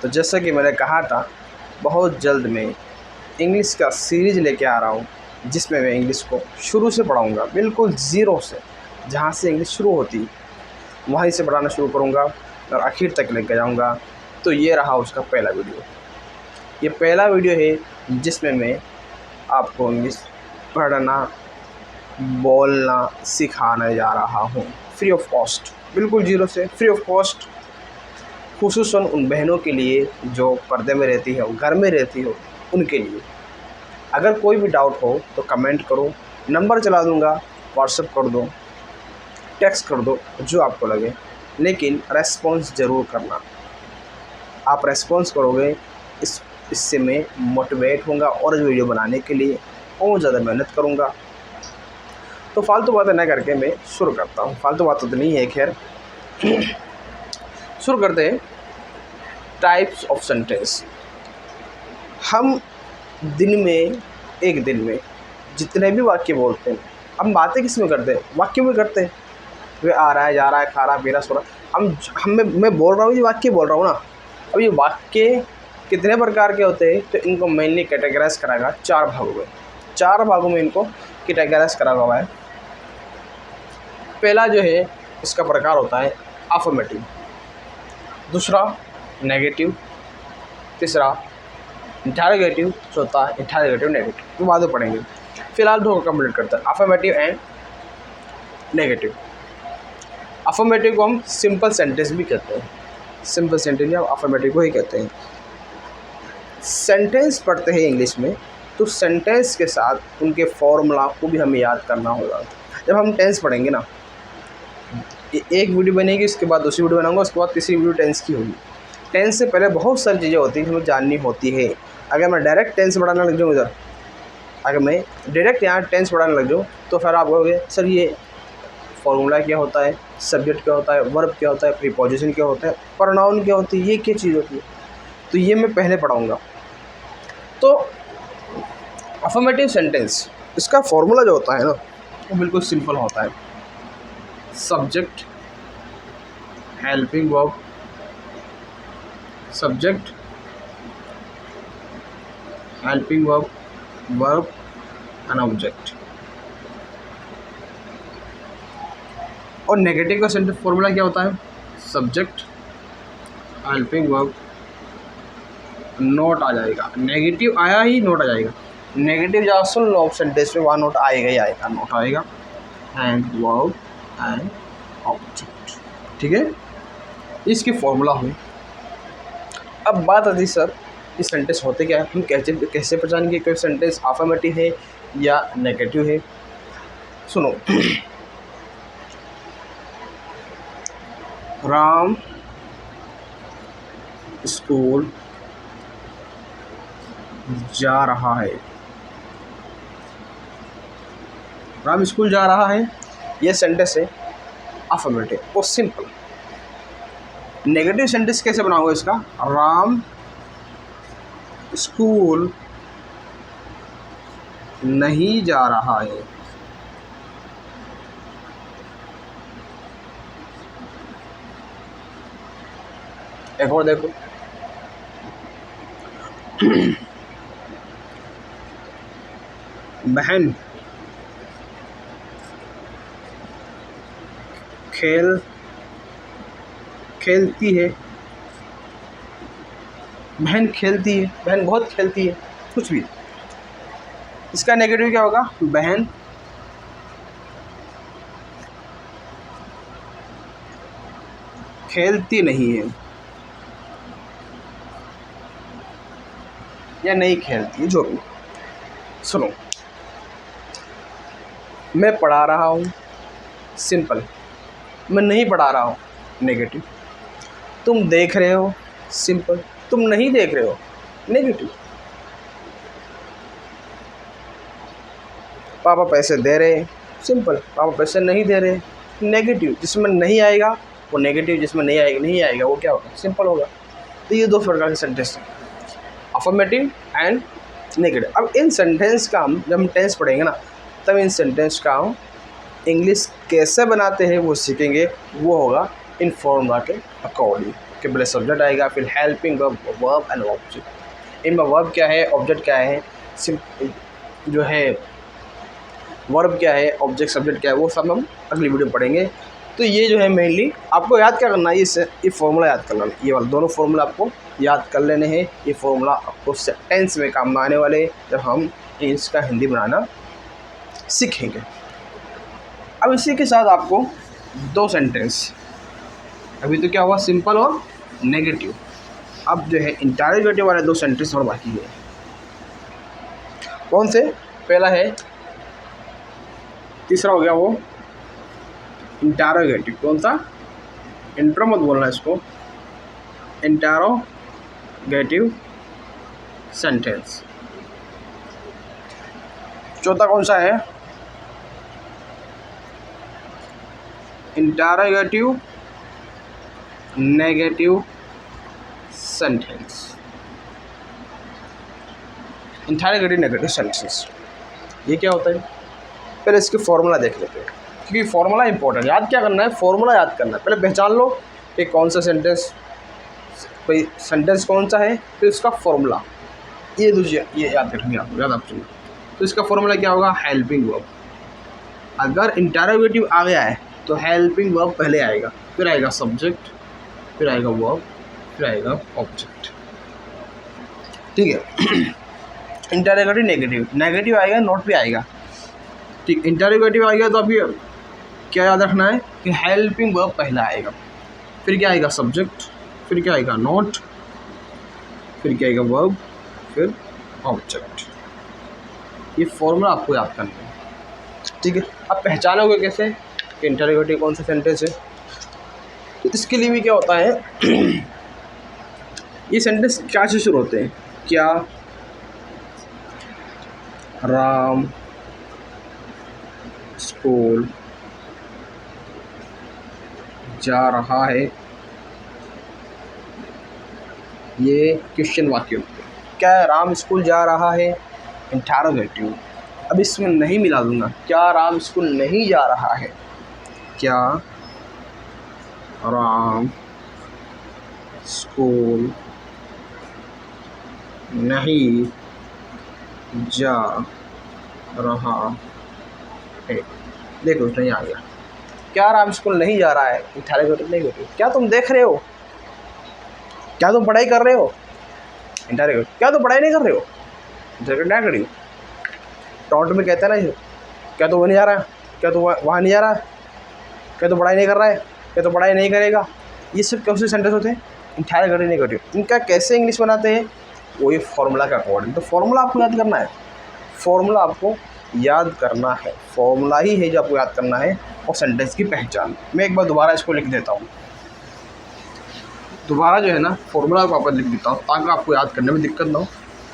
तो जैसा कि मैंने कहा था, बहुत जल्द मैं इंग्लिश का सीरीज़ लेके आ रहा हूँ, जिसमें मैं इंग्लिश को शुरू से पढ़ाऊँगा, बिल्कुल ज़ीरो से, जहाँ से इंग्लिश शुरू होती वहीं से पढ़ाना शुरू करूँगा और आखिर तक लेके जाऊँगा। तो ये रहा उसका पहला वीडियो। ये पहला वीडियो है जिसमें मैं आपको इंग्लिश पढ़ना, बोलना सिखाने जा रहा हूँ, फ्री ऑफ कॉस्ट, बिल्कुल ज़ीरो से, फ्री ऑफ कॉस्ट, खुसूसन उन बहनों के लिए जो पर्दे में रहती हो, घर में रहती हो, उनके लिए। अगर कोई भी डाउट हो तो कमेंट करो, नंबर चला दूँगा, व्हाट्सएप कर दो, टेक्स्ट कर दो, जो आपको लगे, लेकिन रेस्पॉन्स ज़रूर करना। आप रेस्पॉन्स करोगे, इससे मैं मोटिवेट होऊंगा और वीडियो बनाने के लिए और ज़्यादा मेहनत करूँगा। तो फालतू बातें न करके मैं शुरू करता हूँ। फालतू बातें तो नहीं है, खैर शुरू करते हैं। Types of sentence. हम एक दिन में जितने भी वाक्य बोलते हैं, हम बातें किस में करते हैं? वाक्य में करते हैं। वे आ रहा है, जा रहा है, खा रहा, पी रहा, सो रहा। मैं बोल रहा हूँ, ये वाक्य बोल रहा हूँ ना। अब ये वाक्य कितने प्रकार के होते हैं? तो इनको मेनली कैटेगराइज कराएगा 4 भागों में। 4 भागों में इनको कैटेगराइज करा हुआ है। पहला जो है इसका प्रकार होता है अफर्मेटिव, दूसरा नेगेटिव, तीसरा इंटरोगेटिव, चौथा इंटरोगेटिव नेगेटिव। तो बाद में पढ़ेंगे, फिलहाल दो कंप्लीट करते हैं, अफर्मेटिव एंड नेगेटिव। अफर्मेटिव को हम सिंपल सेंटेंस भी कहते हैं। सिंपल सेंटेंस या अफर्मेटिव को ही कहते हैं। सेंटेंस पढ़ते हैं इंग्लिश में, तो सेंटेंस के साथ उनके फॉर्मूला को भी हमें याद करना होगा। जब हम टेंस पढ़ेंगे ना, एक वीडियो बनेगी, उसके बाद दूसरी वीडियो बनाऊंगा, उसके बाद तीसरी वीडियो टेंस की होगी। टेंस से पहले बहुत सारी चीज़ें होती हैं हमें जाननी होती है। अगर मैं डायरेक्ट टेंस पढ़ाने लग जाऊँ इधर, अगर मैं डायरेक्ट यहाँ टेंस पढ़ाने लग जाऊँ, तो फिर आप कहोगे सर ये फॉर्मूला क्या होता है, सब्जेक्ट क्या होता है, वर्ब क्या होता है, प्रीपोजिशन क्या होता है, प्रोनाउन क्या होती है, ये क्या चीज़ होती है। तो ये मैं पहले पढ़ाऊँगा। तो अफर्मेटिव सेंटेंस, इसका फॉर्मूला जो होता है ना, वो बिल्कुल सिंपल होता है। Subject, helping verb, subject, helping verb, verb and object. और नेगेटिव का सेंटेंस फॉर्मूला क्या होता है? सब्जेक्ट, हेल्पिंग वर्ब, नोट आ जाएगा। नेगेटिव आया ही नोट आ जाएगा। नेगेटिव जहाँ सुन लो सेंटेंस में, वहाँ नोट आएगा ही आएगा, नोट आएगा। एंड वर्ब एंड ऑब्जेक्ट, ठीक है, इसकी फॉर्मूला हुई। अब बात आती सर ये सेंटेंस होते क्या है, हम कैसे पहचानेंगे कि सेंटेंस अफर्मेटिव है या नेगेटिव है? सुनो, राम स्कूल जा रहा है। राम स्कूल जा रहा है, यह सेंटेंस है अफर्मेटिव और सिंपल। नेगेटिव सेंटेंस कैसे बनाओगे इसका? राम स्कूल नहीं जा रहा है। एक और देखो, बहन खेलती है। बहन खेलती है, बहन बहुत खेलती है, कुछ भी। इसका नेगेटिव क्या होगा? बहन खेलती नहीं है या नहीं खेलती है, जो भी। सुनो, मैं पढ़ा रहा हूँ, सिंपल। मैं नहीं पढ़ा रहा हूँ, नेगेटिव। तुम देख रहे हो, सिंपल। तुम नहीं देख रहे हो, नेगेटिव। पापा पैसे दे रहे हैं, सिंपल। पापा पैसे नहीं दे रहे, नेगेटिव। जिसमें नहीं आएगा वो नेगेटिव, जिसमें नहीं आएगा वो क्या होगा? सिंपल होगा। तो ये दो प्रकार के सेंटेंस हैं, अफर्मेटिव एंड नेगेटिव। अब इन सेंटेंस का जब हम टेंस पढ़ेंगे ना, तब इन सेंटेंस का हम इंग्लिश कैसे बनाते हैं वो सीखेंगे। वो होगा इन फॉर्मूला के अकॉर्डिंग। के पहले सब्जेक्ट आएगा, फिर helping verb, verb and object. इनमें वर्ब क्या है, ऑब्जेक्ट क्या है, जो है वर्ब क्या है, ऑब्जेक्ट सब्जेक्ट क्या है, वो सब हम अगली वीडियो में पढ़ेंगे। तो ये जो है मेनली आपको याद क्या करना है, ये फॉर्मूला याद करना है, ये वाला दोनों फॉर्मूला आपको याद कर लेने हैं। ये फॉर्मूला आपको सेंटेंस में काम में आने वाले जब हम इसका हिंदी बनाना सीखेंगे। अब इसी के साथ आपको दो सेंटेंस, अभी तो क्या हुआ सिंपल और नेगेटिव, अब जो है इंटरोगेटिव वाले दो सेंटेंस और बाकी है। कौन से, पहला है, तीसरा हो गया वो इंटरोगेटिव। कौन सा, इंट्रो मत बोलना इसको, इंटरोगेटिव सेंटेंस। चौथा कौन सा है, interrogative negative sentence. Interrogative negative sentence ये क्या होता है, पहले इसकी फॉर्मूला देख लेते हैं, क्योंकि फॉर्मूला इंपॉर्टेंट। याद क्या करना है, फॉर्मूला याद करना है। पहले पहचान लो कि कौन सा सेंटेंस, कोई सेंटेंस कौन सा है, फिर उसका फॉर्मूला, ये दूसरी ये याद रखेंगे आप, याद आप सुनिए। तो इसका फॉर्मूला क्या होगा, हेल्पिंग वर्ब। अगर इंटरोगेटिव आ गया है तो हेल्पिंग वर्ब पहले आएगा, फिर आएगा सब्जेक्ट, फिर आएगा वर्ब, फिर आएगा ऑब्जेक्ट। ठीक है। इंटरोगेटिव नेगेटिव, नेगेटिव आएगा नोट भी आएगा। ठीक, इंटरोगेटिव आ गया तो अभी क्या याद रखना है कि हेल्पिंग वर्ब पहला आएगा, फिर क्या आएगा सब्जेक्ट, फिर क्या आएगा नोट, फिर क्या आएगा वर्ब, फिर ऑब्जेक्ट। ये फॉर्मूला आपको याद करना है। ठीक है, अब पहचानोगे कैसे कि इंटरोगेटिव कौन सा सेंटेंस है, तो इसके लिए भी क्या होता है ये सेंटेंस क्या से शुरू होते हैं, क्या राम स्कूल जा रहा है, ये क्वेश्चन वाक्य होते हैं। क्या राम स्कूल जा रहा है, इंटरोगेटिव। अब इसमें नहीं मिला दूंगा, क्या राम स्कूल नहीं जा रहा है, क्या राम स्कूल नहीं जा रहा है। देखो नहीं आ गया, क्या राम स्कूल नहीं जा रहा है, इंटरोगेटिव नेगेटिव। क्या तुम देख रहे हो, क्या तुम पढ़ाई कर रहे हो, इंटरोगेटिव। क्या तुम पढ़ाई नहीं कर रहे हो, इंटरोगेटिव नेगेटिव। टॉन्ट में कहते हैं ना, क्या तो वो नहीं जा रहा है, क्या तो वहाँ नहीं जा रहा है, क्या तो पढ़ाई नहीं कर रहा है, क्या तो पढ़ाई नहीं करेगा। ये सब कौन से सेंटेंस होते हैं, इंटरोगेटिव नेगेटिव। इनका कैसे इंग्लिश बनाते हैं, वही फॉर्मूला का अकॉर्डिंग। तो फॉर्मूला आपको याद करना है, फॉर्मूला आपको याद करना है, फॉर्मूला ही है जो आपको याद करना है, और सेंटेंस की पहचान। मैं एक बार दोबारा इसको लिख देता हूँ, दोबारा जो है ना फॉर्मूला को वापस लिख देता हूँ ताकि आपको याद करने में दिक्कत ना हो।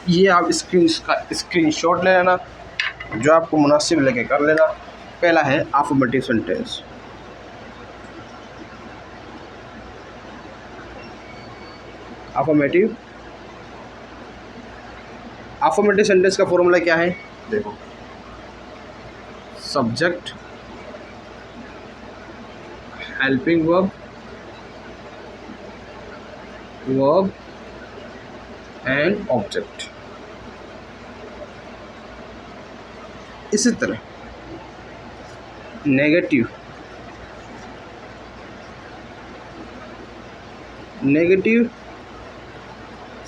ये आप स्क्रीनशॉट ले लेना, जो आपको मुनासिब लगे कर लेना। पहला है अफर्मेटिव सेंटेंस, अफर्मेटिव सेंटेंस का फॉर्मूला क्या है, देखो subject, helping verb, verb and object. इसी तरह नेगेटिव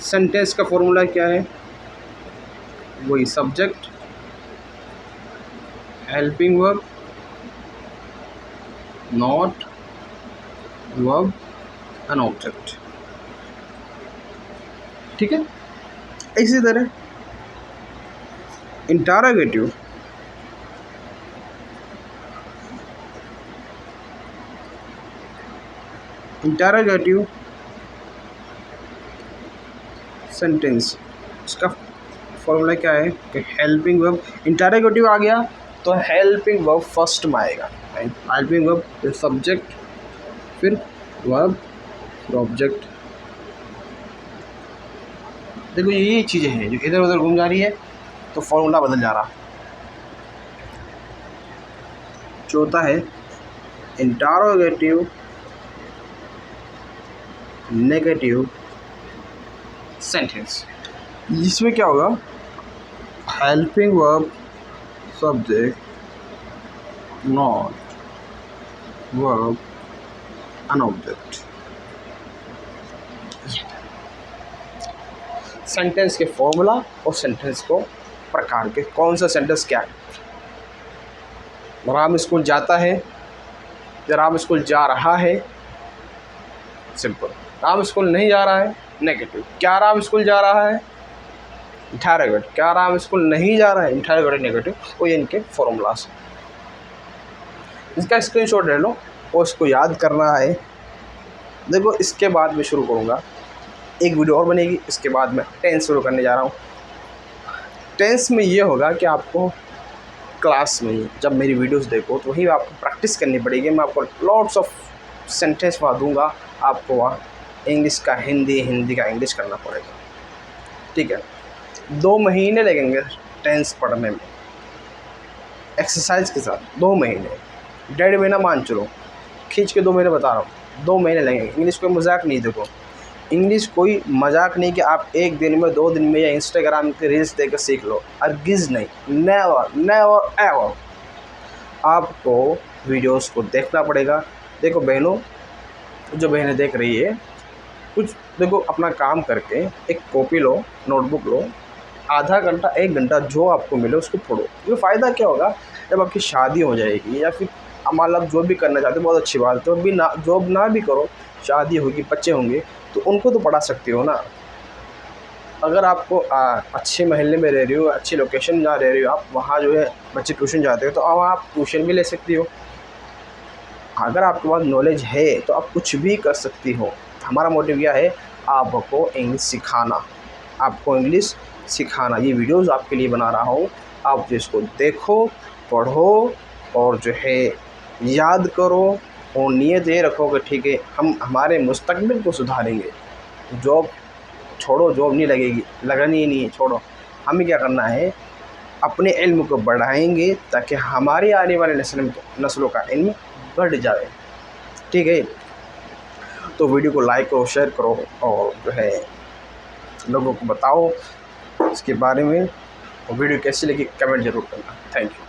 सेंटेंस का फॉर्मूला क्या है, वही subject, helping verb, not, verb and object. ठीक है। इसी तरह इंटरोगेटिव सेंटेंस, इसका फॉर्मूला क्या है कि हेल्पिंग वर्ब, इंटरोगेटिव आ गया तो हेल्पिंग वर्ब फर्स्ट में आएगा, हेल्पिंग वर्ब, फिर सब्जेक्ट, फिर वर्ब, फिर ऑब्जेक्ट। देखो ये चीज़ें हैं जो इधर उधर घूम जा रही है तो फॉर्मूला बदल जा रहा। चौथा है इंटरोगेटिव नेगेटिव सेंटेंस। इसमें क्या होगा, helping verb subject not verb an object. Sentence के फॉर्मूला और सेंटेंस को प्रकार के, कौन सा सेंटेंस क्या है। राम स्कूल जाता है या राम स्कूल जा रहा है, सिंपल। राम स्कूल नहीं जा रहा है, नेगेटिव। क्या राम स्कूल जा रहा है, इंटरोगेटिव। क्या राम स्कूल नहीं जा रहा है, इंटरोगेटिव नेगेटिव। वो इनके फॉर्मूलास। इसका स्क्रीनशॉट ले लो और इसको याद करना है। देखो इसके बाद मैं शुरू करूँगा, एक वीडियो और बनेगी, इसके बाद मैं टेंस शुरू करने जा रहा हूँ। टेंस में ये होगा कि आपको क्लास में जब मेरी वीडियोस देखो तो वहीं आपको प्रैक्टिस करनी पड़ेगी। मैं आपको लॉट्स ऑफ सेंटेंस वहाँ दूँगा, आपको वहाँ इंग्लिश का हिंदी, हिंदी का इंग्लिश करना पड़ेगा, ठीक है। 2 महीने लगेंगे टेंस पढ़ने में, एक्सरसाइज के साथ 2 महीने, 1.5 महीना मान चलो, खींच के 2 महीने बता रहा हूँ, 2 महीने लगेंगे। इंग्लिश कोई मजाक नहीं, देखो इंग्लिश कोई मजाक नहीं कि आप 1 दिन में, 2 दिन में या इंस्टाग्राम के रील्स देखकर सीख लो, अर्गिज़ नहीं, नेवर नेवर एवर। आपको वीडियोस को देखना पड़ेगा। देखो बहनों, जो बहनें देख रही है, कुछ देखो, अपना काम करके एक कॉपी लो, नोटबुक लो, आधा घंटा 1 घंटा जो आपको मिले उसको पढ़ो। ये फ़ायदा क्या होगा, जब आपकी शादी हो जाएगी या फिर हमारा जो भी करना चाहते हो बहुत अच्छी बात है, तो भी ना, जॉब ना भी करो, शादी होगी, बच्चे होंगे, तो उनको तो पढ़ा सकती हो ना। अगर आपको अच्छे महल्ले में रह रही हो, अच्छी लोकेशन जहाँ रह रही हो आप, वहाँ जो है बच्चे ट्यूशन जाते हो, तो अब आप ट्यूशन भी ले सकती हो। अगर आपके पास नॉलेज है तो आप कुछ भी कर सकती हो। हमारा मोटिव क्या है, आपको इंग्लिश सिखाना, आपको इंग्लिश सिखाना। ये वीडियोज़ आपके लिए बना रहा हूँ, आप जिसको देखो, पढ़ो और जो है याद करो और नियत ये रखो कि ठीक है हम हमारे मुस्तकबिल को सुधारेंगे। जॉब छोड़ो, जॉब नहीं लगेगी, लगनी ही नहीं है, छोड़ो। हमें क्या करना है, अपने इल्म को बढ़ाएंगे ताकि हमारी आने वाले नस्लों का इल्म बढ़ जाए, ठीक है। तो वीडियो को लाइक करो, शेयर करो और जो है लोगों को बताओ इसके बारे में। और वीडियो कैसी लगी कमेंट ज़रूर करना। Thank you.